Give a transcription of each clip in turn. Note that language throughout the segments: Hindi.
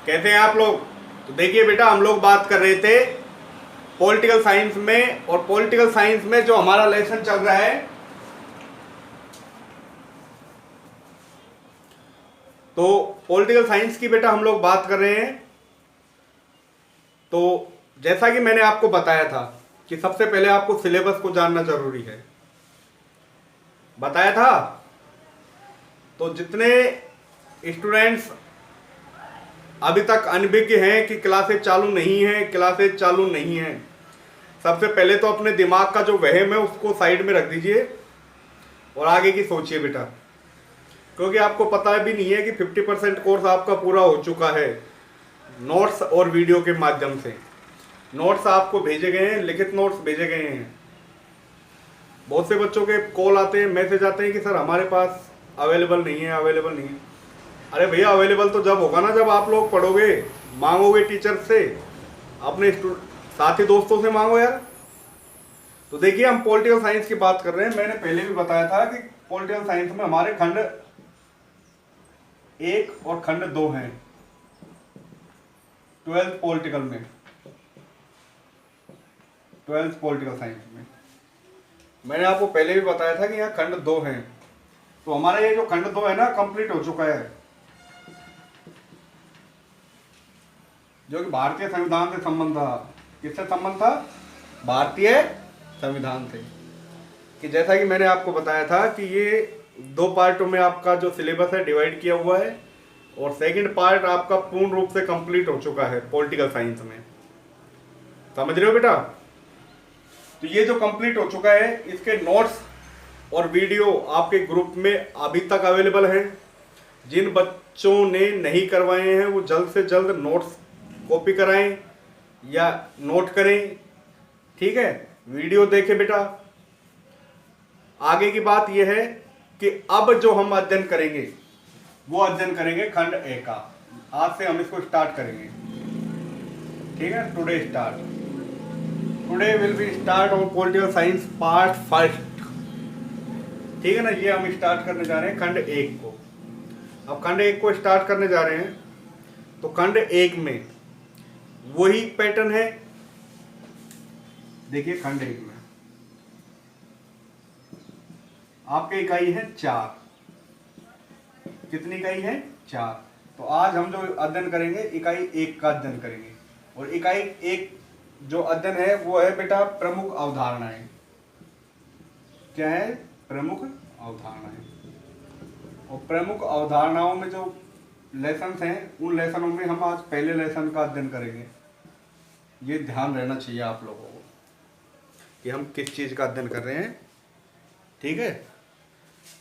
कैसे हैं आप लोग। तो देखिए बेटा, हम लोग बात कर रहे थे पॉलिटिकल साइंस में, और पॉलिटिकल साइंस में जो हमारा लेसन चल रहा है, तो पॉलिटिकल साइंस की बेटा हम लोग बात कर रहे हैं। तो जैसा कि मैंने आपको बताया था कि सबसे पहले आपको सिलेबस को जानना जरूरी है, बताया था। तो जितने स्टूडेंट्स अभी तक अनभिज्ञ हैं कि क्लासेज चालू नहीं है, क्लासेज चालू नहीं है, सबसे पहले तो अपने दिमाग का जो वहम है उसको साइड में रख दीजिए और आगे की सोचिए बेटा। क्योंकि आपको पता भी नहीं है कि 50% कोर्स आपका पूरा हो चुका है नोट्स और वीडियो के माध्यम से। नोट्स आपको भेजे गए हैं, लिखित नोट्स भेजे गए हैं। बहुत से बच्चों के कॉल आते हैं, मैसेज आते हैं कि सर हमारे पास अवेलेबल नहीं है, अवेलेबल नहीं है। अरे भैया, अवेलेबल तो जब होगा ना जब आप लोग पढ़ोगे, मांगोगे टीचर से, अपने साथी दोस्तों से मांगो यार। तो देखिए, हम पॉलिटिकल साइंस की बात कर रहे हैं। मैंने पहले भी बताया था कि पॉलिटिकल साइंस में हमारे खंड 1 और खंड 2 हैं 12th पॉलिटिकल में, 12th पॉलिटिकल साइंस में। मैंने आपको पहले भी बताया था कि यहाँ खंड 2 हैं। तो हमारा ये जो खंड 2 है ना, कंप्लीट हो चुका है, जो कि भारतीय संविधान से संबंध था। किससे संबंध था? भारतीय संविधान से। कि जैसा कि मैंने आपको बताया था कि ये 2 पार्टों में आपका जो सिलेबस है डिवाइड किया हुआ है, और सेकंड पार्ट आपका पूर्ण रूप से कंप्लीट हो चुका है पॉलिटिकल साइंस में। समझ रहे हो बेटा? तो ये जो कंप्लीट हो चुका है, इसके नोट्स और वीडियो आपके ग्रुप में अभी तक अवेलेबल हैं। जिन बच्चों ने नहीं करवाए हैं वो जल्द से जल्द नोट्स कॉपी कराएं या नोट करें, ठीक है। वीडियो देखें बेटा। आगे की बात यह है कि अब जो हम अध्ययन करेंगे वो अध्ययन करेंगे खंड 1 का। आज से हम इसको स्टार्ट करेंगे, ठीक है। Today will be start on political science part 1, ठीक है ना। ये हम स्टार्ट करने जा रहे हैं खंड 1 को। अब खंड 1 को स्टार्ट करने जा रहे हैं, तो खंड 1 में वही पैटर्न है। देखिए, खंड 1 में आपके इकाई है 4। कितनी इकाई है? 4। तो आज हम जो अध्ययन करेंगे इकाई 1 का अध्ययन करेंगे। और इकाई 1 जो अध्ययन है वो है बेटा प्रमुख अवधारणाएं। क्या है? प्रमुख अवधारणाएं। और प्रमुख अवधारणाओं में जो लेसन हैं, उन लेसनों में हम आज पहले लेसन का अध्ययन करेंगे। ये ध्यान रहना चाहिए आप लोगों को कि हम किस चीज़ का अध्ययन कर रहे हैं, ठीक है।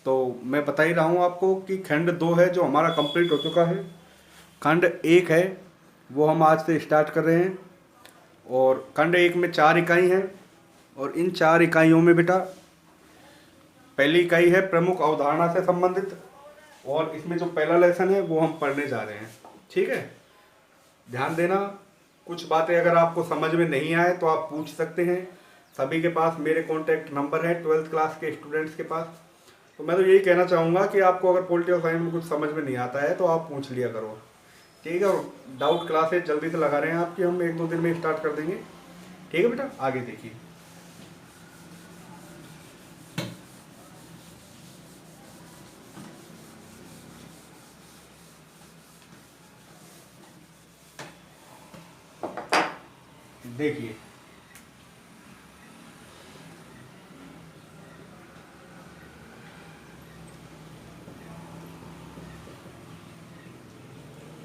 तो मैं बता ही रहा हूँ आपको कि खंड 2 है जो हमारा कंप्लीट हो चुका है। खंड 1 है वो हम आज से स्टार्ट कर रहे हैं। और खंड 1 में 4 इकाई हैं, और इन 4 इकाइयों में बेटा पहली इकाई है प्रमुख अवधारणा से संबंधित, और इसमें जो पहला लेसन है वो हम पढ़ने जा रहे हैं, ठीक है। ध्यान देना, कुछ बातें अगर आपको समझ में नहीं आए तो आप पूछ सकते हैं। सभी के पास मेरे कॉन्टैक्ट नंबर है 12th क्लास के स्टूडेंट्स के पास। तो मैं तो यही कहना चाहूँगा कि आपको अगर पॉलिटिकल साइंस में कुछ समझ में नहीं आता है तो आप पूछ लिया करो, ठीक है। और डाउट क्लासेज जल्दी से लगा रहे हैं आपकी, हम 1-2 दिन में स्टार्ट कर देंगे, ठीक है बेटा। आगे देखिए, देखिए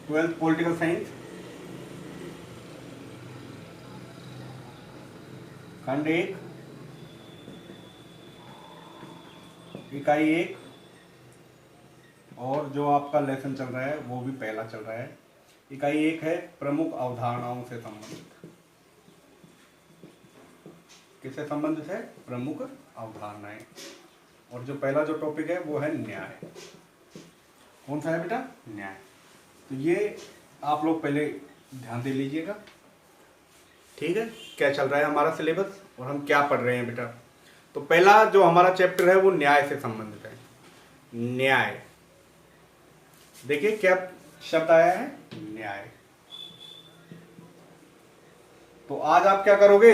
12th पॉलिटिकल साइंस खंड 1 इकाई 1, और जो आपका लेसन चल रहा है वो भी पहला चल रहा है। इकाई 1 है प्रमुख अवधारणाओं से संबंधित। किससे संबंधित है? प्रमुख अवधारणाएं। और जो पहला जो टॉपिक है वो है न्याय। कौन सा है बेटा? न्याय। तो ये आप लोग पहले ध्यान दे लीजिएगा, ठीक है। क्या चल रहा है हमारा सिलेबस और हम क्या पढ़ रहे हैं बेटा। तो पहला जो हमारा चैप्टर है वो न्याय से संबंधित है। न्याय, देखिए क्या शब्द आया है? न्याय। तो आज आप क्या करोगे,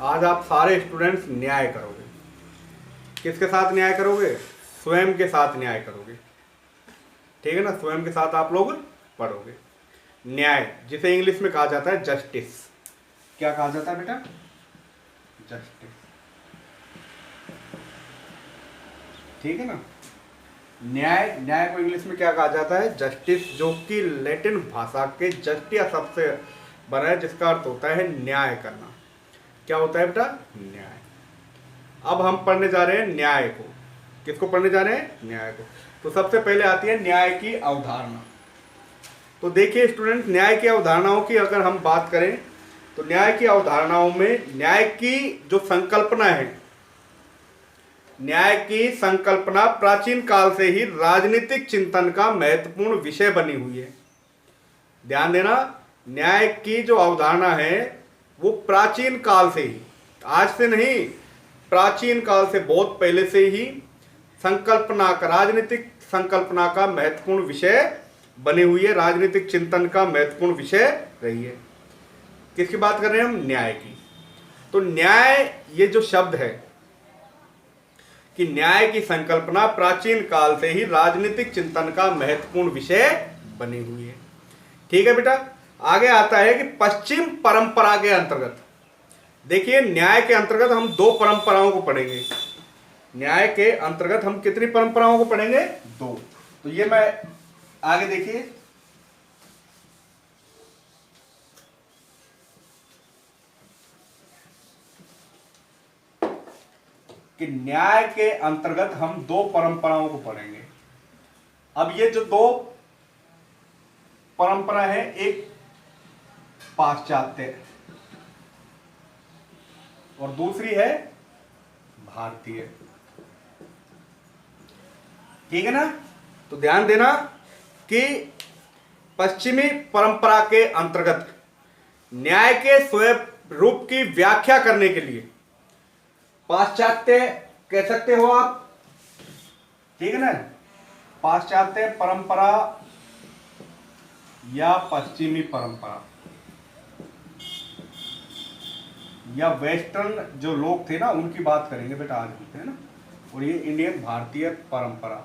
आज आप सारे स्टूडेंट्स न्याय करोगे। किसके साथ न्याय करोगे, स्वयं के साथ न्याय करोगे, ठीक है ना, स्वयं के साथ आप लोग पढ़ोगे। न्याय जिसे इंग्लिश में कहा जाता है जस्टिस, क्या कहा जाता है बेटा, जस्टिस, ठीक है ना। न्याय, न्याय को इंग्लिश में क्या कहा जाता है, जस्टिस, जो कि लैटिन भाषा के जस्टिया शब्द से बना है, जिसका अर्थ होता है न्याय करना। क्या होता है बेटा, न्याय। अब हम पढ़ने जा रहे हैं न्याय को। किसको पढ़ने जा रहे हैं, न्याय को। तो सबसे पहले आती है न्याय की अवधारणा। तो देखिए स्टूडेंट, न्याय की अवधारणाओं की अगर हम बात करें तो न्याय की अवधारणाओं में न्याय की जो संकल्पना है, न्याय की संकल्पना प्राचीन काल से ही राजनीतिक चिंतन का महत्वपूर्ण विषय बनी हुई है। ध्यान देना, न्याय की जो अवधारणा है वो प्राचीन काल से ही, आज से नहीं, प्राचीन काल से बहुत पहले से ही संकल्पना का, राजनीतिक संकल्पना का महत्वपूर्ण विषय बनी हुई है, राजनीतिक चिंतन का महत्वपूर्ण विषय रही है। किसकी बात कर रहे हैं हम, न्याय की। तो न्याय, ये जो शब्द है कि न्याय की संकल्पना प्राचीन काल से ही राजनीतिक चिंतन का महत्वपूर्ण विषय बनी हुई है, ठीक है बेटा। आगे आता है कि पश्चिम परंपरा के अंतर्गत, देखिए न्याय के अंतर्गत हम दो परंपराओं को पढ़ेंगे। न्याय के अंतर्गत हम कितनी परंपराओं को पढ़ेंगे, दो। तो ये मैं आगे देखिए, कि न्याय के अंतर्गत हम दो परंपराओं को पढ़ेंगे। अब ये जो दो परंपरा है, एक पाश्चात्य और दूसरी है भारतीय, ठीक है ना। तो ध्यान देना कि पश्चिमी परंपरा के अंतर्गत न्याय के स्वरूप की व्याख्या करने के लिए पाश्चात्य कह सकते हो आप, ठीक है ना, पाश्चात्य परंपरा या पश्चिमी परंपरा या वेस्टर्न जो लोग थे ना, उनकी बात करेंगे बेटा आज हम, है ना। और ये इंडियन भारतीय परंपरा,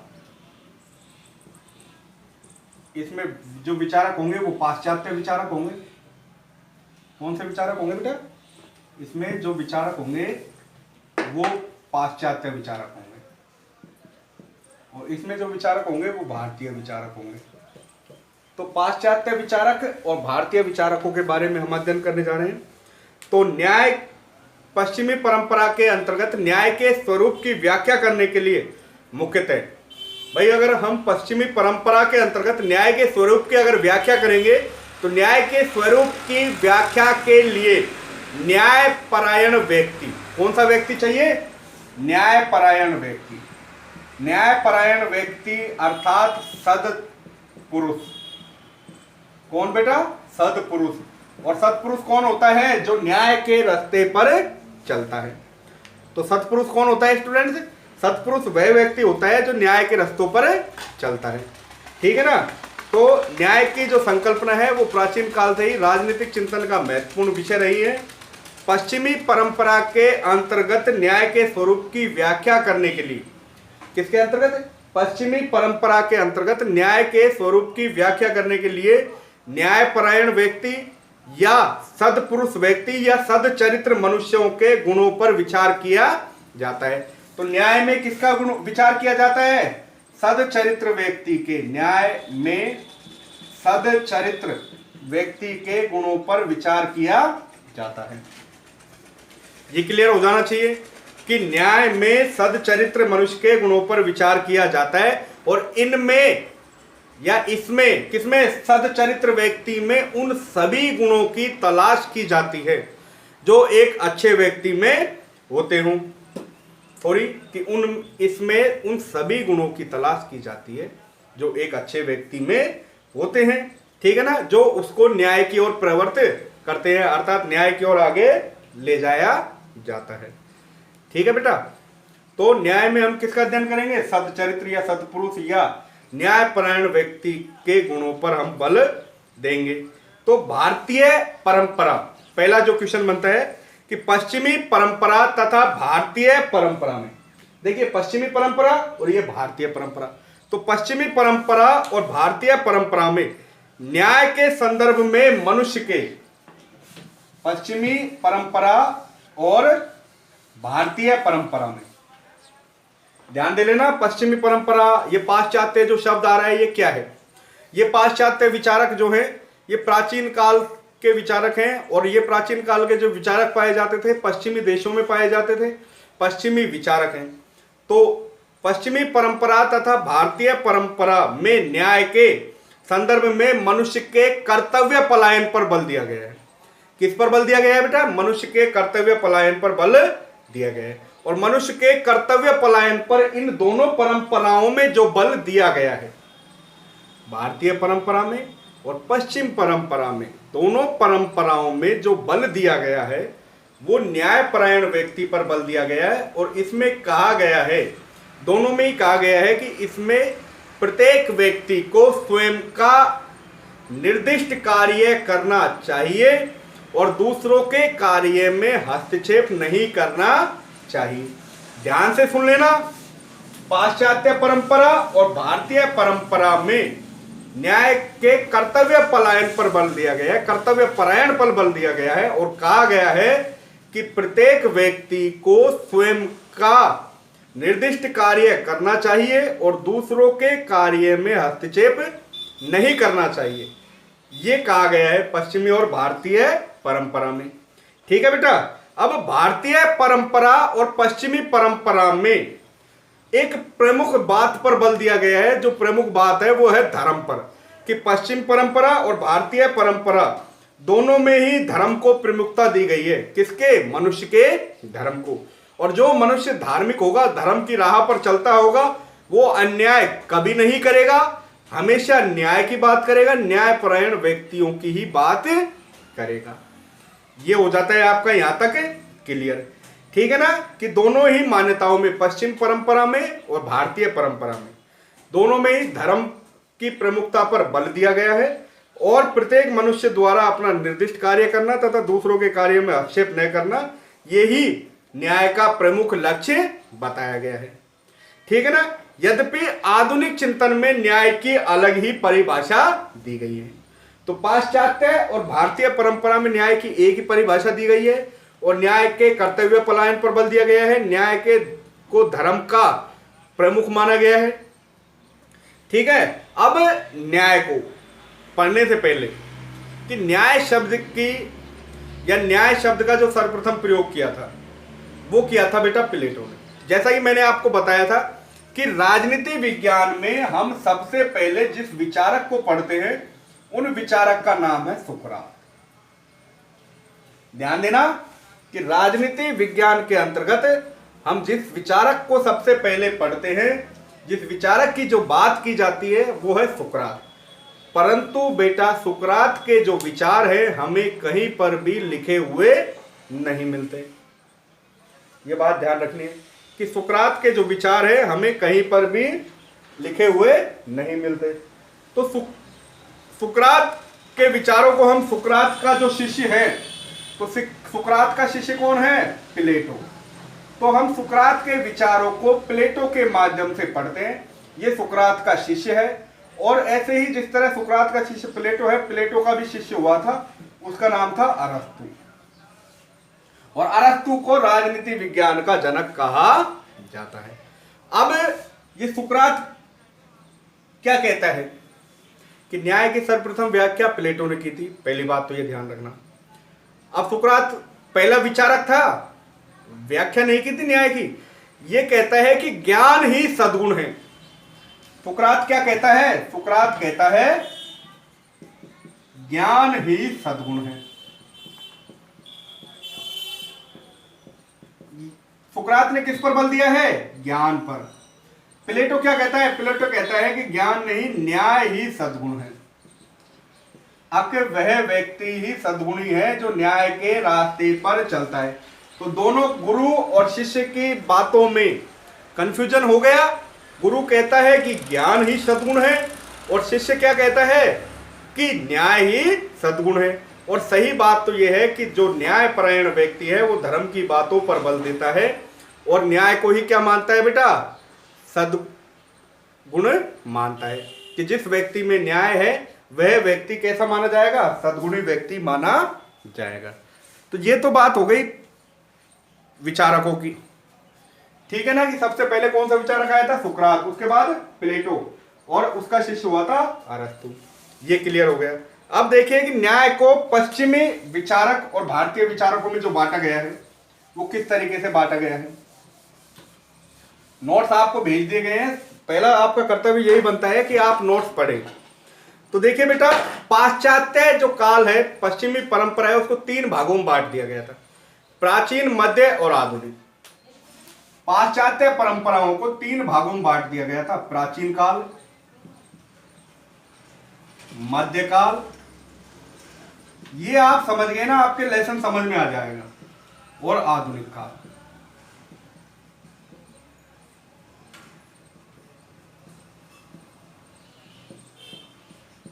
इसमें जो विचारक होंगे वो पाश्चात्य विचारक होंगे। कौन से विचारक होंगे बेटा, इसमें जो विचारक होंगे वो पाश्चात्य विचारक होंगे, और इसमें जो विचारक होंगे वो भारतीय विचारक होंगे। तो पाश्चात्य विचारक और भारतीय विचारकों के बारे में हम अध्ययन करने जा रहे हैं। तो न्याय, पश्चिमी परंपरा के अंतर्गत न्याय के स्वरूप की व्याख्या करने के लिए मुख्यतः, भाई अगर हम पश्चिमी परंपरा के अंतर्गत न्याय के स्वरूप की अगर व्याख्या करेंगे तो न्याय के स्वरूप की व्याख्या के लिए न्यायपरायण व्यक्ति, कौन सा व्यक्ति चाहिए, न्यायपरायण व्यक्ति। न्यायपरायण व्यक्ति अर्थात सदपुरुष। कौन बेटा, सदपुरुष। और सत्पुरुष कौन होता है, जो न्याय के रास्ते पर चलता है। तो सत्पुरुष कौन होता है स्टूडेंट्स, सत्पुरुष वह व्यक्ति होता है जो न्याय के रास्तों पर चलता है, ठीक है ना। तो न्याय की जो संकल्पना है वो प्राचीन काल से ही राजनीतिक चिंतन का महत्वपूर्ण विषय रही है। पश्चिमी परंपरा के अंतर्गत न्याय के स्वरूप की व्याख्या करने के लिए, किसके अंतर्गत, पश्चिमी परंपरा के अंतर्गत न्याय के स्वरूप की व्याख्या करने के लिए न्यायपरायण व्यक्ति या सदपुरुष व्यक्ति या सदचरित्र मनुष्यों के गुणों पर विचार किया जाता है। तो न्याय में किसका गुण विचार किया जाता है, सदचरित्र व्यक्ति के, न्याय में सदचरित्र व्यक्ति के गुणों पर विचार किया जाता है। ये क्लियर हो जाना चाहिए कि न्याय में सदचरित्र मनुष्य के गुणों पर विचार किया जाता है, और इनमें या इसमें, किसमें, सदचरित्र व्यक्ति में उन सभी गुणों की तलाश की जाती है जो एक अच्छे व्यक्ति में होते हों। सॉरी, कि इसमें उन सभी गुणों की तलाश की जाती है जो एक अच्छे व्यक्ति में होते हैं, ठीक है ना, जो उसको न्याय की ओर प्रवृत्त करते हैं, अर्थात न्याय की ओर आगे ले जाया जाता है, ठीक है बेटा। तो न्याय में हम किसका अध्ययन करेंगे, सदचरित्र या सदपुरुष या न्यायपरायण व्यक्ति के गुणों पर हम बल देंगे। तो भारतीय परंपरा, पहला जो क्वेश्चन बनता है कि पश्चिमी परंपरा तथा भारतीय परंपरा में, देखिए पश्चिमी परंपरा और ये भारतीय परंपरा, तो पश्चिमी परंपरा और भारतीय परंपरा में न्याय के संदर्भ में मनुष्य के, पश्चिमी परंपरा और भारतीय परंपरा में, ध्यान दे लेना, पश्चिमी परंपरा, ये पाश्चात्य जो शब्द आ रहा है ये क्या है? ये पाश्चात्य विचारक जो हैं ये प्राचीन काल के विचारक हैं, और ये प्राचीन काल के जो विचारक पाए जाते थे पश्चिमी देशों में पाए जाते थे, पश्चिमी विचारक हैं। तो पश्चिमी परंपरा तथा भारतीय परंपरा में न्याय के संदर्भ में मनुष्य के कर्तव्य पलायन पर बल दिया गया है। किस पर बल दिया गया है बेटा? मनुष्य के कर्तव्य पलायन पर बल दिया गया है। और मनुष्य के कर्तव्य पलायन पर इन दोनों परंपराओं में जो बल दिया गया है, भारतीय परंपरा में और पश्चिम परंपरा में, दोनों परंपराओं में जो बल दिया गया है वो न्यायपरायण व्यक्ति पर बल दिया गया है। और इसमें कहा गया है, दोनों में ही कहा गया है कि इसमें प्रत्येक व्यक्ति को स्वयं का निर्दिष्ट कार्य करना चाहिए और दूसरों के कार्य में हस्तक्षेप नहीं करना चाहिए। ध्यान से सुन लेना, पाश्चात्य परंपरा और भारतीय परंपरा में न्याय के कर्तव्य पलायन पर बल दिया गया है, कर्तव्य परायण पर बल दिया गया है, और कहा गया है कि प्रत्येक व्यक्ति को स्वयं का निर्दिष्ट कार्य करना चाहिए और दूसरों के कार्य में हस्तक्षेप नहीं करना चाहिए। ये कहा गया है पश्चिमी और भारतीय परंपरा में। ठीक है बेटा। अब भारतीय परंपरा और पश्चिमी परंपरा में एक प्रमुख बात पर बल दिया गया है। जो प्रमुख बात है वो है धर्म पर, कि पश्चिम परंपरा और भारतीय परंपरा दोनों में ही धर्म को प्रमुखता दी गई है। किसके? मनुष्य के धर्म को। और जो मनुष्य धार्मिक होगा, धर्म की राह पर चलता होगा, वो अन्याय कभी नहीं करेगा, हमेशा न्याय की बात करेगा, न्यायपरायण व्यक्तियों की ही बात करेगा। ये हो जाता है आपका यहां तक क्लियर। ठीक है ना, कि दोनों ही मान्यताओं में, पश्चिम परंपरा में और भारतीय परंपरा में, दोनों में ही धर्म की प्रमुखता पर बल दिया गया है और प्रत्येक मनुष्य द्वारा अपना निर्दिष्ट कार्य करना तथा दूसरों के कार्य में हस्तक्षेप न करना, यही न्याय का प्रमुख लक्ष्य बताया गया है। ठीक है ना। यद्यपि आधुनिक चिंतन में न्याय की अलग ही परिभाषा दी गई है। तो पाश्चात्य और भारतीय परंपरा में न्याय की एक ही परिभाषा दी गई है और न्याय के कर्तव्य पलायन पर बल दिया गया है। न्याय के को धर्म का प्रमुख माना गया है। ठीक है। अब न्याय को पढ़ने से पहले कि न्याय शब्द की या न्याय शब्द का जो सर्वप्रथम प्रयोग किया था वो किया था बेटा प्लेटो ने। जैसा कि मैंने आपको बताया था कि राजनीति विज्ञान में हम सबसे पहले जिस विचारक को पढ़ते हैं उन विचारक का नाम है सुकरात। ध्यान देना कि राजनीति विज्ञान के अंतर्गत हम जिस विचारक को सबसे पहले पढ़ते हैं, जिस विचारक की जो बात की जाती है वो है सुकरात। परंतु बेटा सुकरात के जो विचार है हमें कहीं पर भी लिखे हुए नहीं मिलते। ये बात ध्यान रखनी है कि सुकरात के जो विचार है हमें कहीं पर भी लिखे हुए नहीं मिलते। तो सुकरात के विचारों को हम, सुकरात का जो शिष्य है, तो सुकरात का शिष्य कौन है? प्लेटो। तो हम सुकरात के विचारों को प्लेटो के माध्यम से पढ़ते हैं। ये सुकरात का शिष्य है। और ऐसे ही जिस तरह सुकरात का शिष्य प्लेटो है, प्लेटो का भी शिष्य हुआ था, उसका नाम था अरस्तु। और अरस्तु को राजनीति विज्ञान का जनक कहा जाता है। अब ये सुकरात क्या कहता है कि न्याय की सर्वप्रथम व्याख्या प्लेटो ने की थी। पहली बात तो ये ध्यान रखना। अब सुकरात पहला विचारक था, व्याख्या नहीं की थी न्याय की। ये कहता है कि ज्ञान ही सद्गुण है। सुकरात क्या कहता है? सुकरात कहता है ज्ञान ही सद्गुण है। सुकरात ने किस पर बल दिया है? ज्ञान पर। प्लेटो क्या कहता है? प्लेटो कहता है कि ज्ञान नहीं, न्याय ही सद्गुण है। अब वह व्यक्ति ही सद्गुणी है जो न्याय के रास्ते पर चलता है। तो दोनों गुरु और शिष्य की बातों में कंफ्यूजन हो गया। गुरु कहता है कि ज्ञान ही सद्गुण है और शिष्य क्या कहता है कि न्याय ही सद्गुण है। और सही बात तो यह है कि जो न्यायपरायण व्यक्ति है वो धर्म की बातों पर बल देता है और न्याय को ही क्या मानता है बेटा, सद्गुण मानता है। कि जिस व्यक्ति में न्याय है वह व्यक्ति कैसा माना जाएगा, सद्गुणी व्यक्ति माना जाएगा। तो ये तो बात हो गई विचारकों की, ठीक है ना। कि सबसे पहले कौन सा विचारक आया था, सुकरात, उसके बाद प्लेटो और उसका शिष्य हुआ था अरस्तु। ये क्लियर हो गया। अब देखिए कि न्याय को पश्चिमी विचारक और भारतीय विचारकों में जो बांटा गया है वो किस तरीके से बांटा गया है। नोट्स आपको भेज दिए गए हैं। पहला आपका कर्तव्य यही बनता है कि आप नोट्स पढ़ें। तो देखिए बेटा, पाश्चात्य जो काल है, पश्चिमी परंपरा है, उसको 3 भागों में बांट दिया गया था, प्राचीन, मध्य और आधुनिक। पाश्चात्य परंपराओं को 3 भागों में बांट दिया गया था, प्राचीन काल, मध्यकाल, ये आप समझ गए ना, आपके लेसन समझ में आ जाएगा, और आधुनिक काल।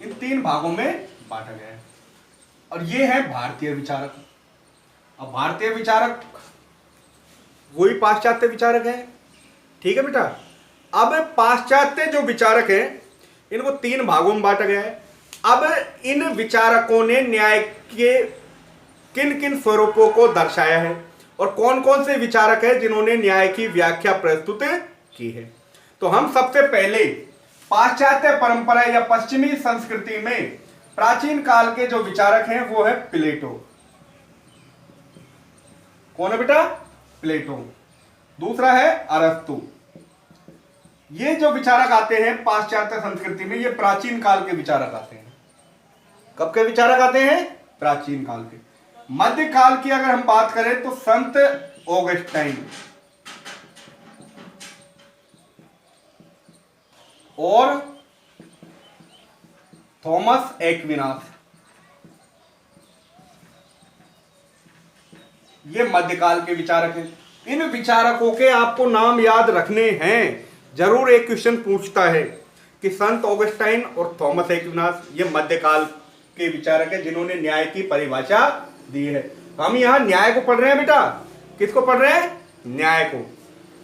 इन 3 भागों में बांटा गया है। और ये है भारतीय विचारक। अब भारतीय विचारक वही पाश्चात्य विचारक है, ठीक है बेटा। अब पाश्चात्य जो विचारक हैं इनको 3 भागों में बांटा गया है। अब इन विचारकों ने न्याय के किन किन स्वरूपों को दर्शाया है और कौन कौन से विचारक हैं जिन्होंने न्याय की व्याख्या प्रस्तुत की है। तो हम सबसे पहले पाश्चात्य परंपरा या पश्चिमी संस्कृति में प्राचीन काल के जो विचारक हैं वो है प्लेटो। कौन है बेटा, प्लेटो। दूसरा है अरस्तु। ये जो विचारक आते हैं पाश्चात्य संस्कृति में, ये प्राचीन काल के विचारक आते हैं। कब के विचारक आते हैं, प्राचीन काल के। मध्य काल की अगर हम बात करें तो संत ऑगस्टाइन और थॉमस एक्विनास, ये मध्यकाल के विचारक हैं। इन विचारकों के आपको नाम याद रखने हैं। जरूर एक क्वेश्चन पूछता है कि संत ऑगस्टाइन और थॉमस एक्विनास ये मध्यकाल के विचारक हैं जिन्होंने न्याय की परिभाषा दी है। हम यहां न्याय को पढ़ रहे हैं बेटा, किसको पढ़ रहे हैं, न्याय को।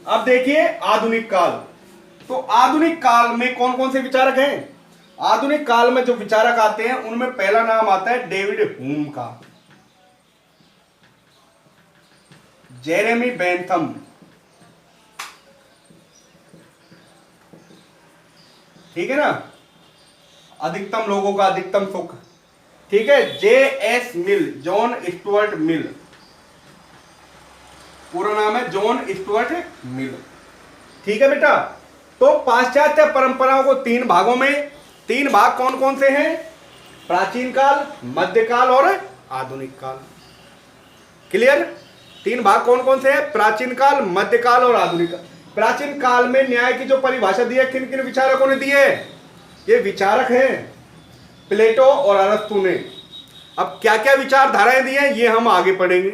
अब देखिए आधुनिक काल। तो आधुनिक काल में कौन कौन से विचारक हैं। आधुनिक काल में जो विचारक आते हैं उनमें पहला नाम आता है डेविड ह्यूम का, जेरेमी बेंथम, ठीक है ना, अधिकतम लोगों का अधिकतम सुख, ठीक है, J.S. मिल, जॉन स्टुअर्ट मिल, पूरा नाम है जॉन स्टुअर्ट मिल, ठीक है बेटा। तो पाश्चात्य परंपराओं को 3 भागों में, 3 भाग कौन कौन से हैं, प्राचीन काल, मध्यकाल और आधुनिक काल। क्लियर, 3 भाग कौन कौन से हैं, प्राचीन काल, मध्यकाल और आधुनिक काल। प्राचीन काल में न्याय की जो परिभाषा दी है किन किन विचारकों ने दी है, ये विचारक हैं प्लेटो और अरस्तु ने। अब क्या क्या विचारधाराएं दी हैं ये हम आगे पढ़ेंगे।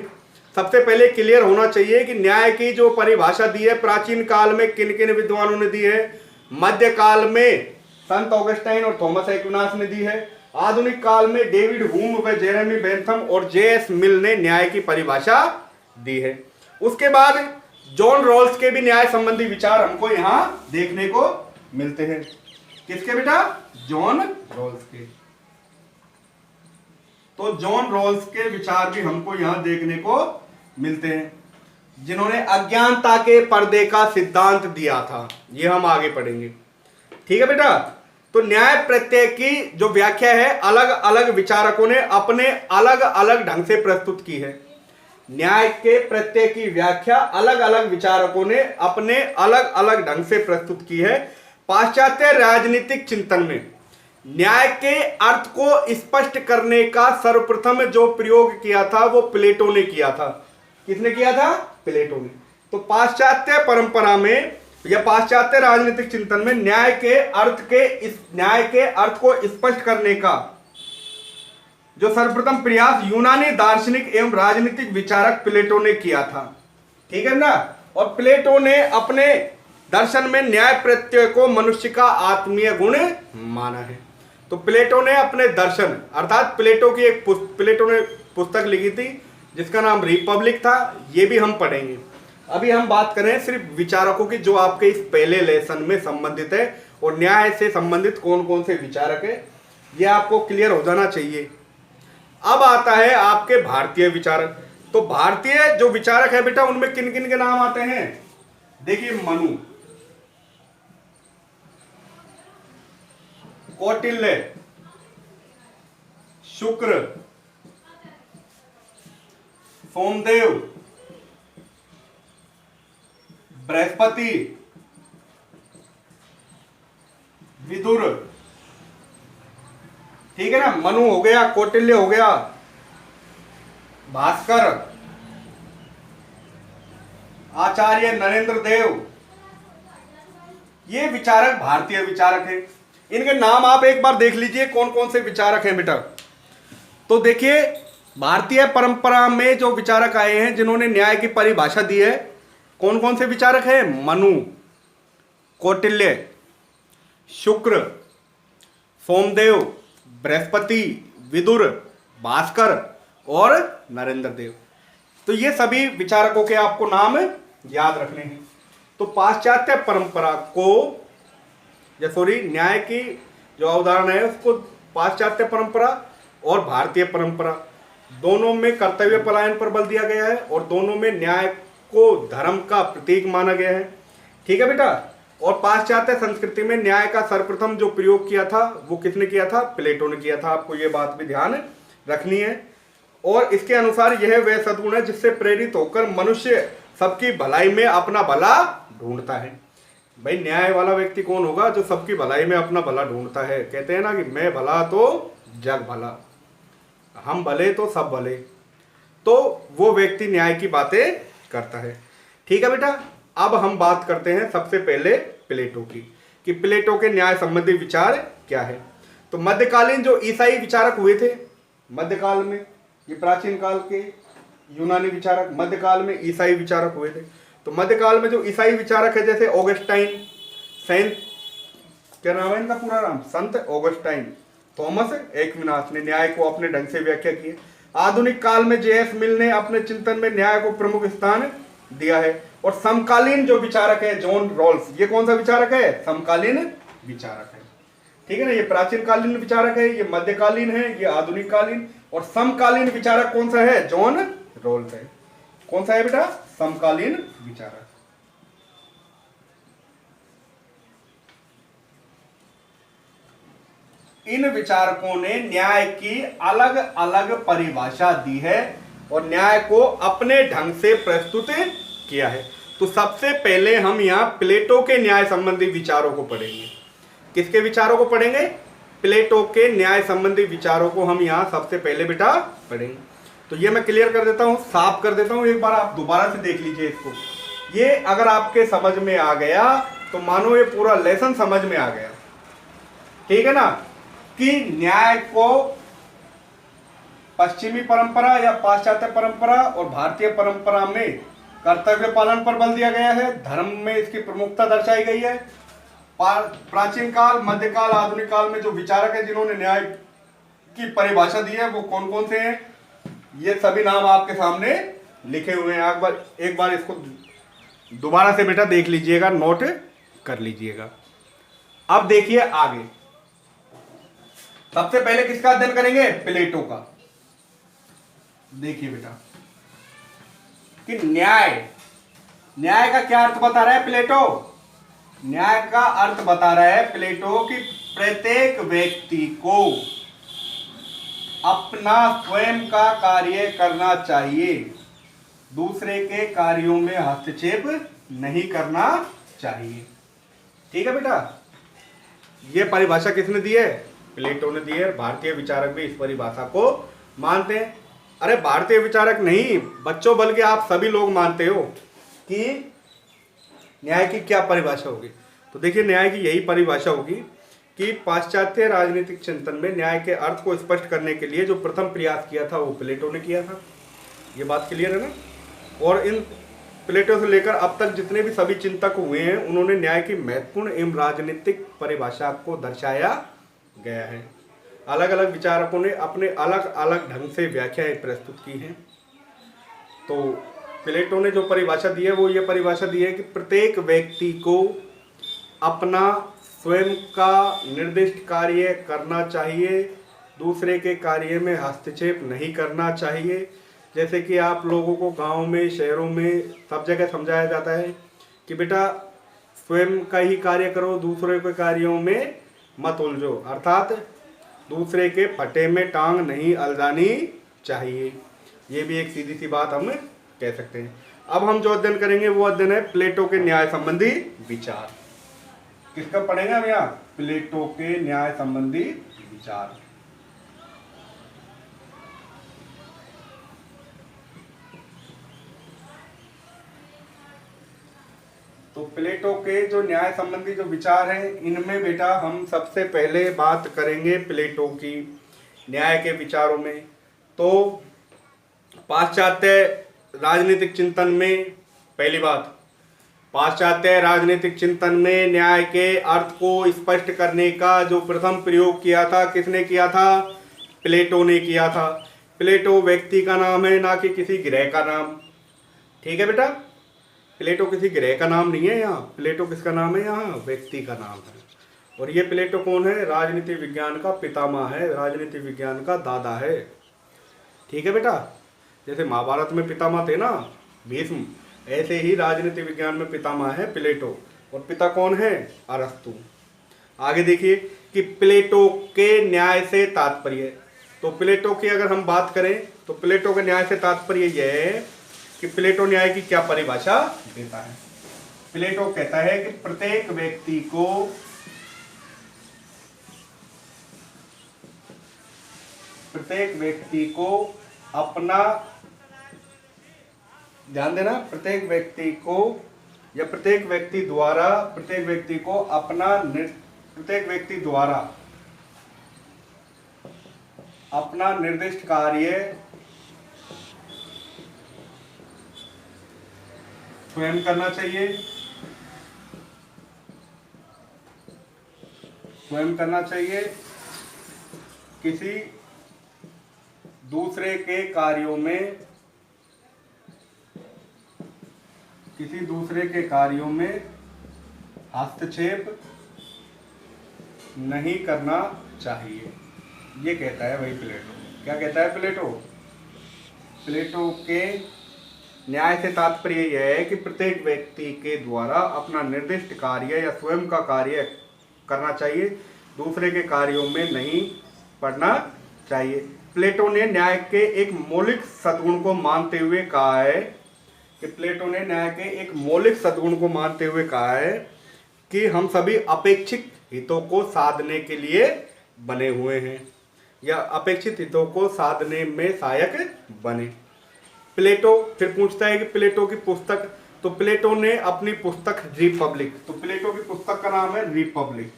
सबसे पहले क्लियर होना चाहिए कि न्याय की जो परिभाषा दी है प्राचीन काल में किन किन विद्वानों ने दी है, मध्यकाल में संत ऑगस्टाइन और थॉमस एक्विनास ने दी है, आधुनिक काल में डेविड ह्यूम व जेरेमी बेंथम और J.S. मिल ने न्याय की परिभाषा दी है। उसके बाद जॉन रॉल्स के भी न्याय संबंधी विचार हमको यहां देखने को मिलते हैं। किसके बेटा, जॉन रॉल्स के। तो जॉन रॉल्स के विचार भी हमको यहां देखने को मिलते हैं, जिन्होंने अज्ञानता के पर्दे का सिद्धांत दिया था। ये हम आगे पढ़ेंगे, ठीक है बेटा। तो न्याय प्रत्यय की जो व्याख्या है अलग अलग विचारकों ने अपने अलग अलग ढंग से प्रस्तुत की है। न्याय के प्रत्यय की व्याख्या अलग अलग विचारकों ने अपने अलग अलग ढंग से प्रस्तुत की है। पाश्चात्य राजनीतिक चिंतन में न्याय के अर्थ को स्पष्ट करने का सर्वप्रथम जो प्रयोग किया था वो प्लेटो ने किया था। किसने किया था, प्लेटो ने। तो पाश्चात्य परंपरा में या पाश्चात्य राजनीतिक चिंतन में न्याय के अर्थ को स्पष्ट करने का जो सर्वप्रथम प्रयास यूनानी दार्शनिक एवं राजनीतिक विचारक प्लेटो ने किया था, ठीक है ना। और प्लेटो ने अपने दर्शन में न्याय प्रत्यय को मनुष्य का आत्मीय गुण माना है। तो तो प्लेटो ने अपने दर्शन अर्थात प्लेटो की प्लेटो ने पुस्तक लिखी थी जिसका नाम रिपब्लिक था, ये भी हम पढ़ेंगे। अभी हम बात करें सिर्फ विचारकों की जो आपके इस पहले लेसन में संबंधित है, और न्याय से संबंधित कौन कौन से विचारक है ये आपको क्लियर हो जाना चाहिए। अब आता है आपके भारतीय विचारक। तो भारतीय जो विचारक है बेटा उनमें किन किन के नाम आते हैं? देखिए, मनु, कौटिल्य, शुक्र, सोमदेव, बृहस्पति, विदुर। ठीक है ना, मनु हो गया, कौटिल्य हो गया, भास्कर, आचार्य नरेंद्र देव, ये विचारक भारतीय विचारक हैं। इनके नाम आप एक बार देख लीजिए कौन कौन से विचारक हैं बेटा। तो देखिए, भारतीय परंपरा में जो विचारक आए हैं जिन्होंने न्याय की परिभाषा दी है, कौन कौन से विचारक हैं? मनु, कौटिल्य, शुक्र, सोमदेव, बृहस्पति, विदुर, भास्कर और नरेंद्र देव। तो ये सभी विचारकों के आपको नाम याद रखने हैं। तो पाश्चात्य परंपरा को या सॉरी न्याय की जो अवधारणा है उसको पाश्चात्य परंपरा और भारतीय परंपरा दोनों में कर्तव्य पलायन पर बल दिया गया है, और दोनों में न्याय को धर्म का प्रतीक माना गया है। ठीक है बेटा। और पाश्चात्य संस्कृति में न्याय का सर्वप्रथम जो प्रयोग किया था वो किसने किया था? प्लेटो ने किया था। आपको ये बात भी ध्यान रखनी है। और इसके अनुसार यह वह सद्गुण है जिससे प्रेरित होकर मनुष्य सबकी भलाई में अपना भला ढूंढता है। भाई, न्याय वाला व्यक्ति कौन होगा? जो सबकी भलाई में अपना भला ढूंढता है। कहते हैं ना कि मैं भला तो जग भला, हम भले तो सब भले। तो वो व्यक्ति न्याय की बातें करता है। ठीक है बेटा। अब हम बात करते हैं सबसे पहले प्लेटो की, कि प्लेटो के न्याय संबंधी विचार क्या है। तो मध्यकालीन जो ईसाई विचारक हुए थे मध्यकाल में, ये प्राचीन काल के यूनानी विचारक मध्यकाल में ईसाई विचारक हुए थे। तो मध्यकाल में जो ईसाई विचारक है जैसे ऑगस्टाइन, सेंट, क्या नाम है इनका पूरा नाम? संत ऑगस्टाइन, थॉमस एक्विनास ने न्याय को अपने ढंग से व्याख्या की है। आधुनिक काल में जे.एस. मिल ने अपने चिंतन में न्याय को प्रमुख स्थान दिया है। और समकालीन जो विचारक है जॉन रॉल्स, ये कौन सा विचारक है? समकालीन विचारक है। ठीक है ना। ये प्राचीन कालीन विचारक है, ये मध्यकालीन है, ये आधुनिक कालीन। और समकालीन विचारक कौन सा है? जॉन रॉल्स है। कौन सा है बेटा? समकालीन विचारक। इन विचारकों ने न्याय की अलग अलग परिभाषा दी है और न्याय को अपने ढंग से प्रस्तुत किया है। तो सबसे पहले हम यहाँ प्लेटो के न्याय संबंधी विचारों को पढ़ेंगे। किसके विचारों को पढ़ेंगे? प्लेटो के न्याय संबंधी विचारों को हम यहाँ सबसे पहले बेटा पढ़ेंगे। तो ये मैं क्लियर कर देता हूँ, साफ कर देता हूँ, एक बार आप दोबारा से देख लीजिए इसको। ये अगर आपके समझ में आ गया तो मानो ये पूरा लेसन समझ में आ गया। ठीक है ना, कि न्याय को पश्चिमी परंपरा या पाश्चात्य परंपरा और भारतीय परंपरा में कर्तव्य पालन पर बल दिया गया है, धर्म में इसकी प्रमुखता दर्शाई गई है। प्राचीन काल, मध्यकाल, आधुनिक काल में जो विचारक है जिन्होंने न्याय की परिभाषा दी है वो कौन कौन से हैं, ये सभी नाम आपके सामने लिखे हुए हैं। एक बार इसको दोबारा से बेटा देख लीजिएगा, नोट कर लीजिएगा। अब देखिए आगे, सबसे पहले किसका अध्ययन करेंगे? प्लेटो का। देखिए बेटा कि न्याय का क्या अर्थ बता रहा है प्लेटो? न्याय का अर्थ बता रहा है प्लेटो कि प्रत्येक व्यक्ति को अपना स्वयं का कार्य करना चाहिए, दूसरे के कार्यों में हस्तक्षेप नहीं करना चाहिए। ठीक है बेटा। यह परिभाषा किसने दी है? प्लेटो ने दी है। भारतीय विचारक भी इस परिभाषा को मानते हैं। अरे भारतीय विचारक नहीं बच्चों, बल्कि आप सभी लोग मानते हो कि न्याय की क्या परिभाषा होगी। तो देखिए, न्याय की यही परिभाषा होगी कि पाश्चात्य राजनीतिक चिंतन में न्याय के अर्थ को स्पष्ट करने के लिए जो प्रथम प्रयास किया था वो प्लेटो ने किया था। ये बात क्लियर है ना। और इन प्लेटो से लेकर अब तक जितने भी सभी चिंतक हुए हैं उन्होंने न्याय की महत्वपूर्ण एवं राजनीतिक परिभाषा को दर्शाया गया है। अलग अलग विचारकों ने अपने अलग अलग ढंग से व्याख्याएं प्रस्तुत की हैं। तो प्लेटो ने जो परिभाषा दी है वो ये परिभाषा दी है कि प्रत्येक व्यक्ति को अपना स्वयं का निर्दिष्ट कार्य करना चाहिए, दूसरे के कार्य में हस्तक्षेप नहीं करना चाहिए। जैसे कि आप लोगों को गांव में, शहरों में सब जगह समझाया जाता है कि बेटा स्वयं का ही कार्य करो, दूसरे के कार्यों में मत उलझो, अर्थात दूसरे के फटे में टांग नहीं अलझानी चाहिए। ये भी एक सीधी सी बात हम कह सकते हैं। अब हम जो अध्ययन करेंगे वो अध्ययन है प्लेटो के न्याय संबंधी विचार। किसका पढ़ेंगे हम यहाँ? प्लेटो के न्याय संबंधी विचार। तो प्लेटो के जो न्याय संबंधी जो विचार हैं, इनमें बेटा हम सबसे पहले बात करेंगे प्लेटो की न्याय के विचारों में। तो पाश्चात्य राजनीतिक चिंतन में पहली बात, पाश्चात्य राजनीतिक चिंतन में न्याय के अर्थ को स्पष्ट करने का जो प्रथम प्रयोग किया था, किसने किया था? प्लेटो ने किया था। प्लेटो व्यक्ति का नाम है, ना कि किसी ग्रह का नाम। ठीक है बेटा, प्लेटो किसी ग्रह का नाम नहीं है यहाँ। प्लेटो किसका नाम है यहाँ? व्यक्ति का नाम है। और ये प्लेटो कौन है? राजनीति विज्ञान का पितामह है, राजनीति विज्ञान का दादा है। ठीक है बेटा, जैसे महाभारत में पितामह थे ना भीष्म, ऐसे ही राजनीति विज्ञान में पितामह है प्लेटो। और पिता कौन है? अरस्तु। आगे देखिए कि प्लेटो के न्याय से तात्पर्य। तो प्लेटो की अगर हम बात करें तो प्लेटो के न्याय से तात्पर्य यह है कि प्लेटो न्याय की क्या परिभाषा देता है। प्लेटो कहता है कि प्रत्येक व्यक्ति को अपना, ध्यान देना, प्रत्येक व्यक्ति को या प्रत्येक व्यक्ति द्वारा अपना निर्दिष्ट कार्य स्वयं करना चाहिए। किसी दूसरे के कार्यों में हस्तक्षेप नहीं करना चाहिए। ये कहता है भाई प्लेटो। क्या कहता है प्लेटो? प्लेटो के न्याय से तात्पर्य यह है कि प्रत्येक व्यक्ति के द्वारा अपना निर्दिष्ट कार्य या स्वयं का कार्य करना चाहिए, दूसरे के कार्यों में नहीं पड़ना चाहिए। प्लेटो ने न्याय के एक मौलिक सद्गुण को मानते हुए कहा है कि हम सभी अपेक्षित हितों को साधने के लिए बने हुए हैं या अपेक्षित हितों को साधने में सहायक बने। प्लेटो फिर पूछता है कि प्लेटो की पुस्तक, तो प्लेटो ने अपनी पुस्तक रिपब्लिक, तो प्लेटो की पुस्तक का नाम है रिपब्लिक,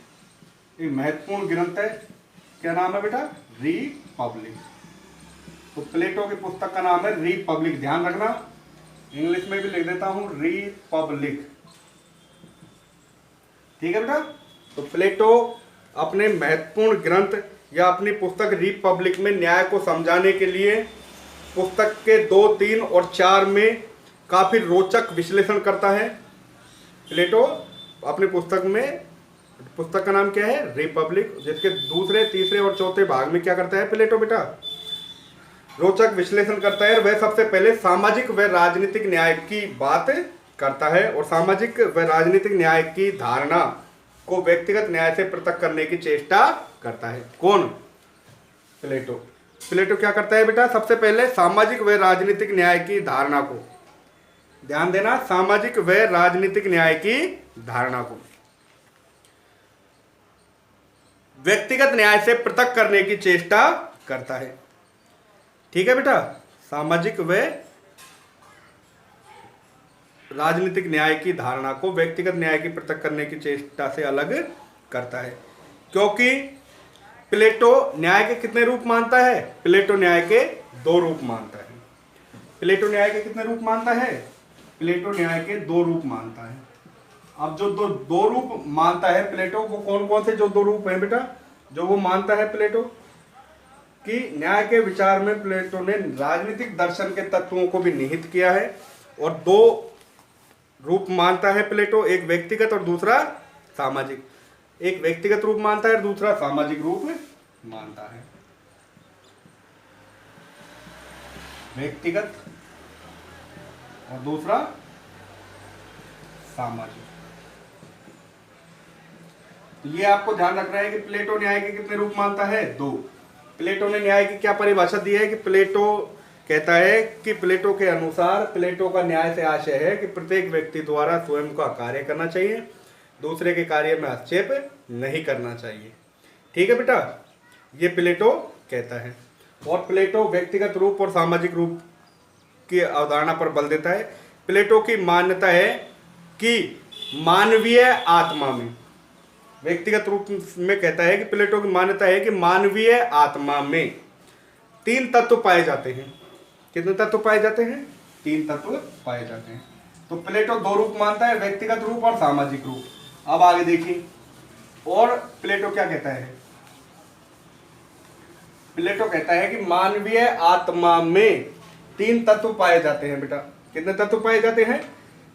एक महत्वपूर्ण ग्रंथ है। क्या नाम है बेटा? रिपब्लिक। तो प्लेटो की पुस्तक का नाम है रिपब्लिक, ध्यान रखना, इंग्लिश में भी लिख देता हूं रिपब्लिक। ठीक है बेटा। तो प्लेटो अपने महत्वपूर्ण ग्रंथ या अपनी पुस्तक रिपब्लिक में न्याय को समझाने के लिए पुस्तक के 2, 3 और 4 में काफी रोचक विश्लेषण करता है। प्लेटो अपनी पुस्तक का नाम क्या है? रिपब्लिक, जिसके दूसरे, तीसरे और चौथे भाग में क्या करता है प्लेटो बेटा? रोचक विश्लेषण करता है। वह सबसे पहले सामाजिक व राजनीतिक न्याय की बात करता है और सामाजिक व राजनीतिक न्याय की धारणा को व्यक्तिगत न्याय से पृथक करने की चेष्टा करता है। कौन? प्लेटो। प्लेटो क्या करता है बेटा? सबसे पहले सामाजिक व राजनीतिक न्याय की धारणा को, ध्यान देना, सामाजिक व राजनीतिक न्याय की धारणा को व्यक्तिगत न्याय से पृथक करने की चेष्टा करता है। ठीक है बेटा, सामाजिक व राजनीतिक न्याय की धारणा को व्यक्तिगत न्याय की पृथक करने की चेष्टा से अलग करता है। क्योंकि प्लेटो न्याय के कितने रूप मानता है? प्लेटो न्याय के 2 रूप मानता है। प्लेटो न्याय के कितने रूप मानता है? प्लेटो न्याय के 2 रूप मानता है। अब जो दो रूप मानता है प्लेटो, वो कौन कौन से जो 2 रूप हैं बेटा जो वो मानता है प्लेटो? कि न्याय के विचार में प्लेटो ने राजनीतिक दर्शन के तत्वों को भी निहित किया है और दो रूप मानता है प्लेटो, एक व्यक्तिगत और दूसरा सामाजिक। एक व्यक्तिगत रूप मानता है और दूसरा सामाजिक रूप मानता है। व्यक्तिगत और दूसरा सामाजिक। तो ये आपको ध्यान रखना है कि प्लेटो न्याय के कितने रूप मानता है? दो। प्लेटो ने न्याय की क्या परिभाषा दी है कि प्लेटो कहता है कि प्लेटो के अनुसार प्लेटो का न्याय से आशय है कि प्रत्येक व्यक्ति द्वारा स्वयं का कार्य करना चाहिए, दूसरे के कार्य में हस्तक्षेप नहीं करना चाहिए। ठीक है बेटा, ये प्लेटो कहता है। और प्लेटो व्यक्तिगत रूप और सामाजिक रूप की अवधारणा पर बल देता है। प्लेटो की मान्यता है कि मानवीय आत्मा में, व्यक्तिगत रूप में कहता है कि प्लेटो की मान्यता है कि मानवीय आत्मा में तीन तत्व पाए जाते हैं। कितने तत्व पाए जाते हैं? तीन तत्व पाए जाते हैं। तो प्लेटो दो रूप मानता है, व्यक्तिगत रूप और सामाजिक रूप। अब आगे देखिए, और प्लेटो क्या कहता है? प्लेटो कहता है कि मानवीय आत्मा में तीन तत्व पाए जाते हैं। बेटा कितने तत्व पाए जाते हैं?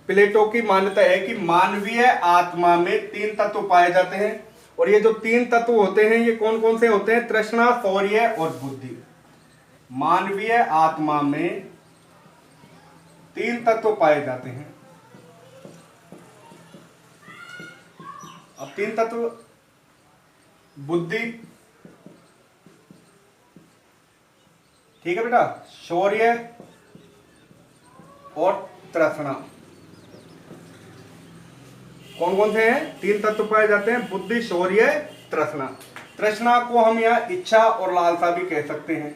प्लेटो की मान्यता है कि मानवीय आत्मा में तीन तत्व पाए जाते हैं। और ये जो तीन तत्व होते हैं ये कौन कौन से होते हैं? तृष्णा, शौर्य और बुद्धि। मानवीय आत्मा में तीन तत्व पाए जाते हैं। अब तीन तत्व बुद्धि, ठीक है बेटा, शौर्य और तृष्णा। कौन कौन से हैं? तीन तत्व पाए जाते हैं, बुद्धि, शौर्य, तृष्णा। तृष्णा को हम यहां इच्छा और लालसा भी कह सकते हैं।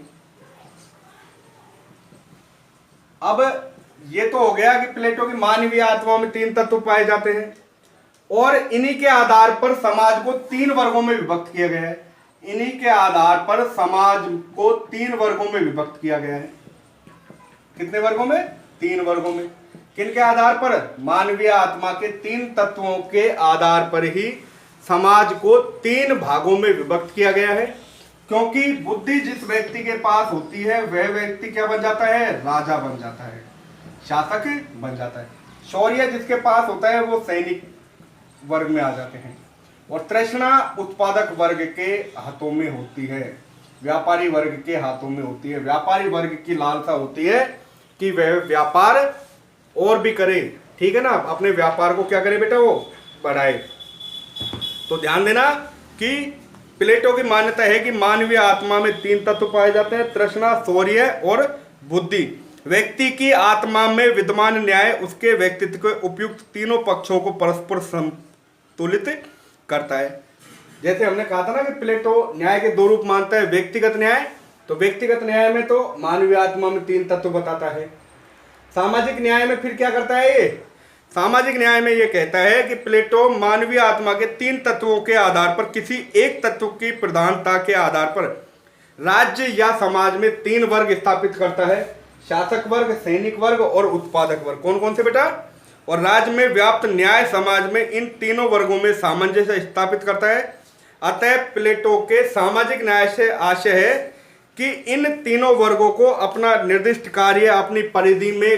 अब ये तो हो गया कि प्लेटो की मानवीय आत्मा में तीन तत्व पाए जाते हैं और इन्हीं के आधार पर समाज को तीन वर्गों में विभक्त किया गया है। इन्हीं के आधार पर समाज को तीन वर्गों में विभक्त किया गया है। कितने वर्गों में? तीन वर्गों में। किनके आधार पर? मानवीय आत्मा के तीन तत्वों के आधार पर ही समाज को तीन भागों में विभक्त किया गया है। क्योंकि बुद्धि जिस व्यक्ति के पास होती है वह व्यक्ति क्या बन जाता है? राजा बन जाता है, शासक बन जाता है। शौर्य जिसके पास होता है वो सैनिक वर्ग में आ जाते हैं। और तृष्णा उत्पादक वर्ग के हाथों में होती है, व्यापारी वर्ग के हाथों में होती है। व्यापारी वर्ग की लालसा होती है कि वह व्यापार और भी करे, ठीक है ना, अपने व्यापार को क्या करे बेटा? वो बढ़ाए। तो ध्यान देना कि प्लेटो की मान्यता है कि मानवीय आत्मा में तीन तत्व पाए जाते हैं, तृष्णा, शौर्य और बुद्धि। व्यक्ति की आत्मा में विद्यमान न्याय उसके व्यक्तित्व के उपयुक्त तीनों पक्षों को परस्पर संतुलित करता है। जैसे हमने कहा था ना कि प्लेटो न्याय के दो रूप मानता है, व्यक्तिगत न्याय, तो व्यक्तिगत न्याय में तो मानवीय आत्मा में तीन तत्व बताता है। सामाजिक न्याय में फिर क्या करता है ये? सामाजिक न्याय में ये कहता है कि प्लेटो मानवीय आत्मा के तीन तत्वों के आधार पर किसी एक तत्व की प्रधानता के आधार पर राज्य या समाज में तीन वर्ग स्थापित करता है, शासक वर्ग, सैनिक वर्ग और उत्पादक वर्ग। कौन कौन से बेटा? और राज्य में व्याप्त न्याय समाज में इन तीनों वर्गों में सामंजस्य स्थापित करता है। अतः प्लेटो के सामाजिक न्याय से आशय है कि इन तीनों वर्गों को अपना निर्दिष्ट कार्य अपनी परिधि में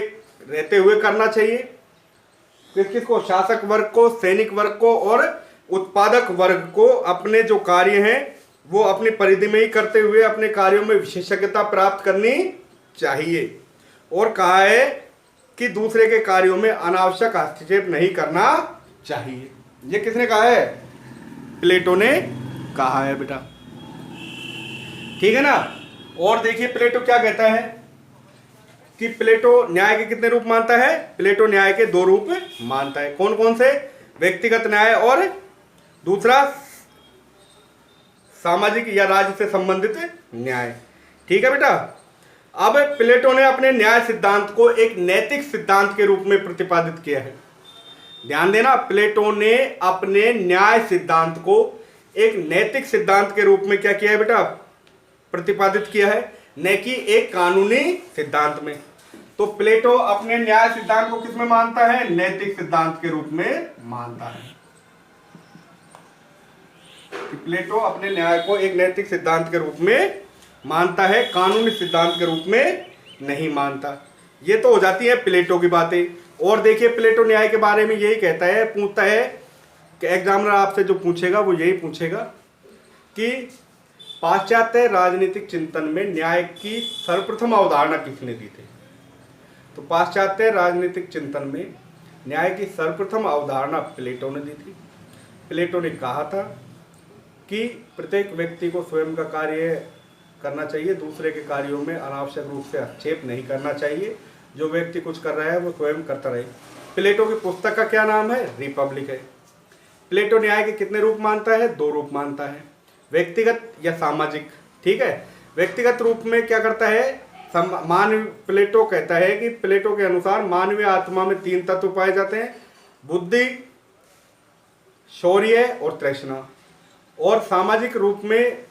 रहते हुए करना चाहिए। किसको? शासक वर्ग को, सैनिक वर्ग को और उत्पादक वर्ग को अपने जो कार्य हैं वो अपनी परिधि में ही करते हुए अपने कार्यों में विशेषज्ञता प्राप्त करनी चाहिए। और कहा है कि दूसरे के कार्यों में अनावश्यक हस्तक्षेप नहीं करना चाहिए। ये किसने कहा है? प्लेटो ने कहा है बेटा, ठीक है ना। और देखिए प्लेटो क्या कहता है कि प्लेटो न्याय के कितने रूप मानता है? प्लेटो न्याय के दो रूप मानता है। कौन कौन से? व्यक्तिगत न्याय और दूसरा सामाजिक या राज्य से संबंधित न्याय, ठीक है बेटा। अब प्लेटो ने अपने न्याय सिद्धांत को एक नैतिक सिद्धांत के रूप में प्रतिपादित किया है। ध्यान देना, प्लेटो ने अपने न्याय सिद्धांत को एक नैतिक सिद्धांत के रूप में क्या किया है बेटा? प्रतिपादित किया है, न कि एक कानूनी सिद्धांत में। तो प्लेटो अपने न्याय सिद्धांत को किसमें मानता है? नैतिक सिद्धांत के रूप में मानता है। कि प्लेटो अपने न्याय को एक नैतिक सिद्धांत के रूप में मानता है, कानूनी सिद्धांत के रूप में नहीं मानता। ये तो हो जाती है प्लेटो की बातें। और देखिए प्लेटो न्याय के बारे में यही कहता है, पूछता है कि एग्जामिनर आपसे जो पूछेगा वो यही पूछेगा कि पाश्चात्य राजनीतिक चिंतन में न्याय की सर्वप्रथम अवधारणा किसने दी थी। तो पाश्चात्य राजनीतिक चिंतन में न्याय की सर्वप्रथम अवधारणा प्लेटो ने दी थी। प्लेटो ने कहा था कि प्रत्येक व्यक्ति को स्वयं का कार्य करना चाहिए, दूसरे के कार्यों में अनावश्यक रूप से हस्तक्षेप नहीं करना चाहिए, जो व्यक्ति कुछ कर रहा है वो स्वयं करता रहे। प्लेटो की पुस्तक का क्या नाम है? रिपब्लिक है। प्लेटो न्याय के कितने रूप मानता है? 2 रूप मानता है, व्यक्तिगत या सामाजिक। ठीक है, व्यक्तिगत रूप में क्या करता है? प्लेटो कहता है कि प्लेटो के अनुसार मानवीय आत्मा में 3 तत्व पाए जाते हैं, बुद्धि, शौर्य और तृष्णा। और सामाजिक रूप में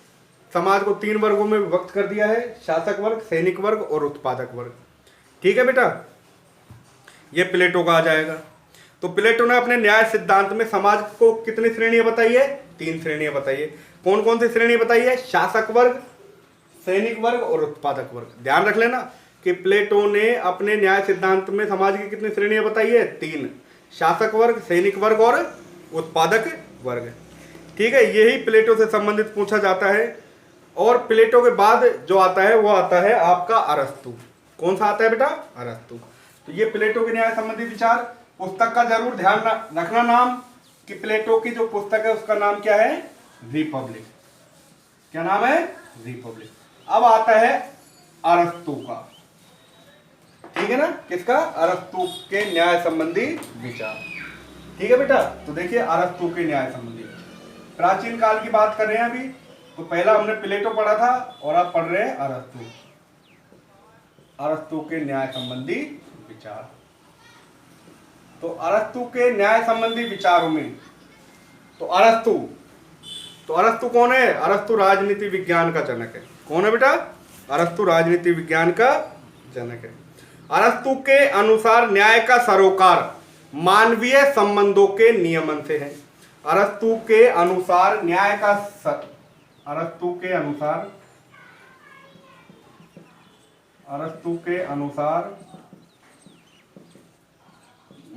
समाज को 3 वर्गों में विभक्त कर दिया है, शासक वर्ग, सैनिक वर्ग और उत्पादक वर्ग। ठीक है बेटा, ये प्लेटो का आ जाएगा। तो प्लेटो ने अपने न्याय सिद्धांत में समाज को कितनी श्रेणियां बताई है? 3 श्रेणियां बताई है। कौन कौन सी श्रेणी बताई है? शासक वर्ग, सैनिक वर्ग और उत्पादक वर्ग। ध्यान रख लेना कि प्लेटो ने अपने न्याय सिद्धांत में समाज की कितनी श्रेणियां बताई है? 3, शासक वर्ग, सैनिक वर्ग और उत्पादक वर्ग। ठीक है, यही प्लेटो से संबंधित पूछा जाता है। और प्लेटो के बाद जो आता है वो आता है आपका अरस्तु। कौन सा आता है बेटा? अरस्तु। तो ये प्लेटो के न्याय संबंधी विचार। पुस्तक का जरूर ध्यान रखना नाम, कि प्लेटो की जो पुस्तक है उसका नाम क्या है? रिपब्लिक। क्या नाम है? रिपब्लिक। अब आता है अरस्तु का। ठीक है ना, किसका? अरस्तु के न्याय संबंधी विचार। ठीक है बेटा, तो देखिए अरस्तु के न्याय संबंधी, प्राचीन काल की बात कर रहे हैं अभी। तो पहला हमने प्लेटो पढ़ा था और आप पढ़ रहे हैं अरस्तु। अरस्तु के न्याय संबंधी विचार। तो अरस्तु के न्याय संबंधी विचारों में तो अरस्तु कौन है? अरस्तु राजनीति विज्ञान का जनक है। कौन है बेटा? अरस्तु राजनीति विज्ञान का जनक है। अरस्तु के अनुसार न्याय का सरोकार मानवीय संबंधों के नियमन से है। अरस्तु के अनुसार न्याय का अरस्तु के अनुसार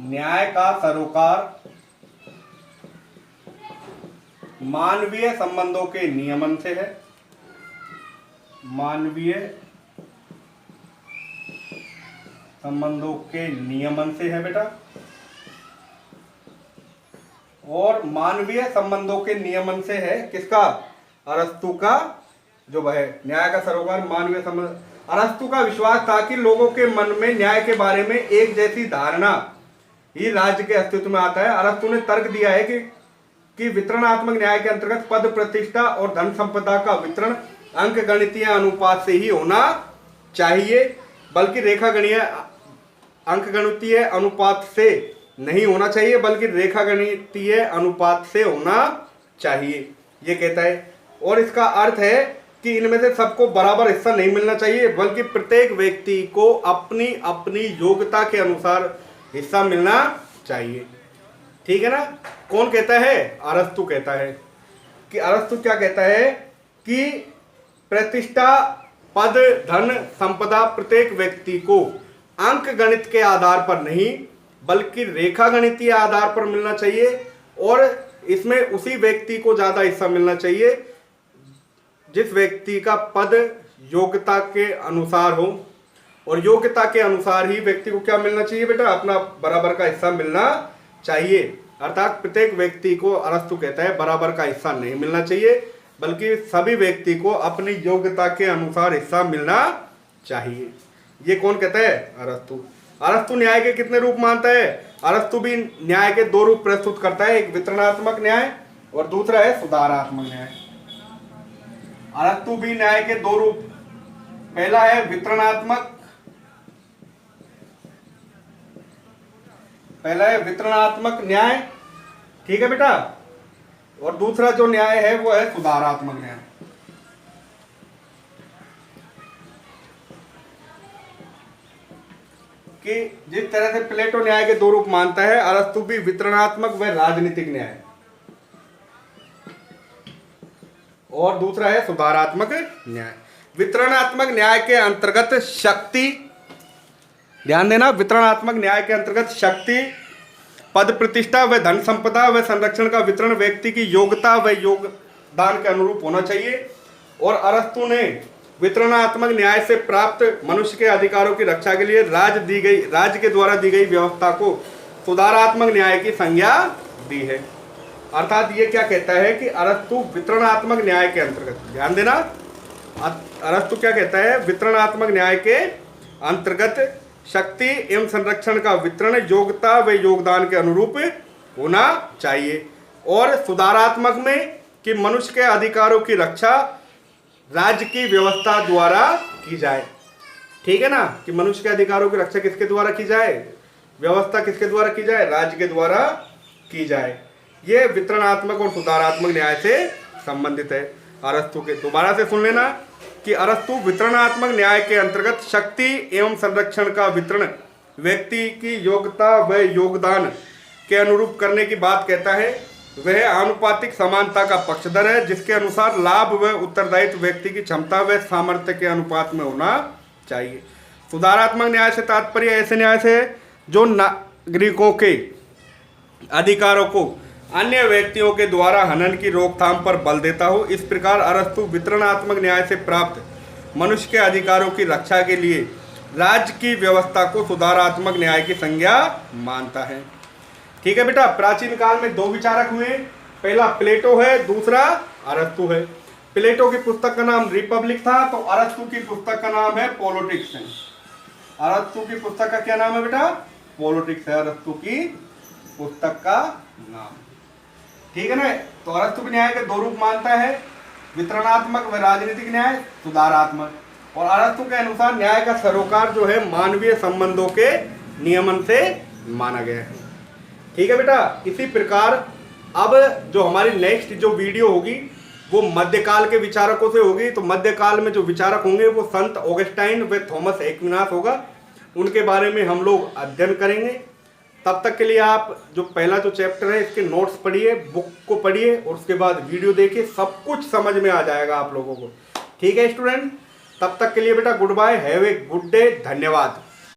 न्याय का सरोकार मानवीय संबंधों के नियमन से है। मानवीय संबंधों के नियमन से है बेटा। और मानवीय संबंधों के नियमन से है किसका? अरस्तु का जो है न्याय का सरोकार मानवीय संबंध। अरस्तु का विश्वास था कि लोगों के मन में न्याय के बारे में एक जैसी धारणा ही राज्य के अस्तित्व में आता है। अरस्तु ने तर्क दिया है कि वितरणात्मक न्याय के अंतर्गत पद, प्रतिष्ठा और धन संपदा का वितरण अंकगणितीय अनुपात से ही होना चाहिए, बल्कि अंकगणितीय अनुपात से नहीं होना चाहिए, बल्कि रेखागणितीय अनुपात से होना चाहिए, ये कहता है। और इसका अर्थ है कि इनमें से सबको बराबर हिस्सा नहीं मिलना चाहिए, बल्कि प्रत्येक व्यक्ति को अपनी अपनी योग्यता के अनुसार हिस्सा मिलना चाहिए। ठीक है ना? कौन कहता है? अरस्तु कहता है। कि अरस्तु क्या कहता है कि प्रतिष्ठा, पद, धन, संपदा प्रत्येक व्यक्ति को अंक गणित के आधार पर नहीं बल्कि रेखा गणितीय आधार पर मिलना चाहिए, और इसमें उसी व्यक्ति को ज्यादा हिस्सा मिलना चाहिए जिस व्यक्ति का पद योग्यता के अनुसार हो, और योग्यता के अनुसार ही व्यक्ति को क्या मिलना चाहिए बेटा? अपना बराबर का हिस्सा मिलना चाहिए। अर्थात प्रत्येक व्यक्ति को अरस्तु कहता है बराबर का हिस्सा नहीं मिलना चाहिए, बल्कि सभी व्यक्ति को अपनी योग्यता के अनुसार हिस्सा मिलना चाहिए। ये कौन कहता है? अरस्तु। अरस्तु न्याय के कितने रूप मानता है? अरस्तु भी न्याय के 2 रूप प्रस्तुत करता है, एक वितरणात्मक न्याय और दूसरा है सुधारात्मक न्याय। अरस्तु भी न्याय के 2 रूप, पहला है वितरणात्मक न्याय, ठीक है बेटा, और दूसरा जो न्याय है वो है सुधारात्मक न्याय। कि जिस तरह से प्लेटो न्याय के 2 रूप मानता है, अरस्तु भी वितरणात्मक व राजनीतिक न्याय, और दूसरा है सुधारात्मक न्याय। वितरणात्मक न्याय के अंतर्गत शक्ति, ध्यान देना, वितरणात्मक न्याय के अंतर्गत शक्ति, पद प्रतिष्ठा व धन संपदा व संरक्षण का वितरण व्यक्ति की योग्यता व योगदान के अनुरूप होना चाहिए। और अरस्तु ने वितरणात्मक न्याय से प्राप्त मनुष्य के अधिकारों की रक्षा के लिए राज्य के द्वारा दी गई व्यवस्था को सुधारात्मक न्याय की संज्ञा दी है। अर्थात ये क्या कहता है कि अरस्तु वितरणात्मक न्याय के अंतर्गत, ध्यान देना, अरस्तु क्या कहता है, वितरणात्मक न्याय के अंतर्गत शक्ति एवं संरक्षण का वितरण योग्यता व योगदान के अनुरूप होना चाहिए। और सुधारात्मक में कि मनुष्य के अधिकारों की रक्षा राज्य की व्यवस्था द्वारा की जाए। ठीक है ना, कि मनुष्य के अधिकारों की रक्षा किसके द्वारा की जाए, व्यवस्था किसके द्वारा की जाए, राज्य के द्वारा की जाए। ये वितरणात्मक और सुधारात्मक न्याय से संबंधित है अरस्तु के। दोबारा से सुन लेना कि अरस्तु वितरणात्मक न्याय के अंतर्गत शक्ति एवं संरक्षण का वितरण व्यक्ति की योग्यता व योगदान के अनुरूप करने की बात कहता है। वह आनुपातिक समानता का पक्षधर है, जिसके अनुसार लाभ व उत्तरदायित्व व्यक्ति की क्षमता व सामर्थ्य के अनुपात में होना चाहिए। सुधारात्मक न्याय से तात्पर्य ऐसे न्याय से जो नागरिकों के अधिकारों को अन्य व्यक्तियों के द्वारा हनन की रोकथाम पर बल देता हो। इस प्रकार अरस्तु वितरणात्मक न्याय से प्राप्त मनुष्य के अधिकारों की रक्षा के लिए राज्य की व्यवस्था को सुधारात्मक न्याय की संज्ञा मानता है। ठीक है बेटा, प्राचीन काल में दो विचारक हुए, पहला प्लेटो है, दूसरा अरस्तु है। प्लेटो की पुस्तक का नाम रिपब्लिक था, तो अरस्तु की पुस्तक का नाम है पॉलिटिक्स है। अरस्तु की पुस्तक का क्या नाम है बेटा, पॉलिटिक्स है अरस्तु की पुस्तक का नाम। ठीक है ना, तो अरस्तु के न्याय के दो रूप मानता है, वितरणात्मक व राजनीतिक न्याय, सुधारात्मक। और अरस्तु के अनुसार न्याय का सरोकार जो है मानवीय संबंधों के नियमन से माना गया है। ठीक है बेटा, इसी प्रकार अब जो हमारी नेक्स्ट जो वीडियो होगी वो मध्यकाल के विचारकों से होगी। तो मध्यकाल में जो विचारक होंगे वो संत ऑगस्टाइन व थॉमस एक्विनास होगा, उनके बारे में हम लोग अध्ययन करेंगे। तब तक के लिए आप जो पहला जो चैप्टर है इसके नोट्स पढ़िए, बुक को पढ़िए और उसके बाद वीडियो देखिए, सब कुछ समझ में आ जाएगा आप लोगों को। ठीक है स्टूडेंट, तब तक के लिए बेटा good bye, have a good day, धन्यवाद।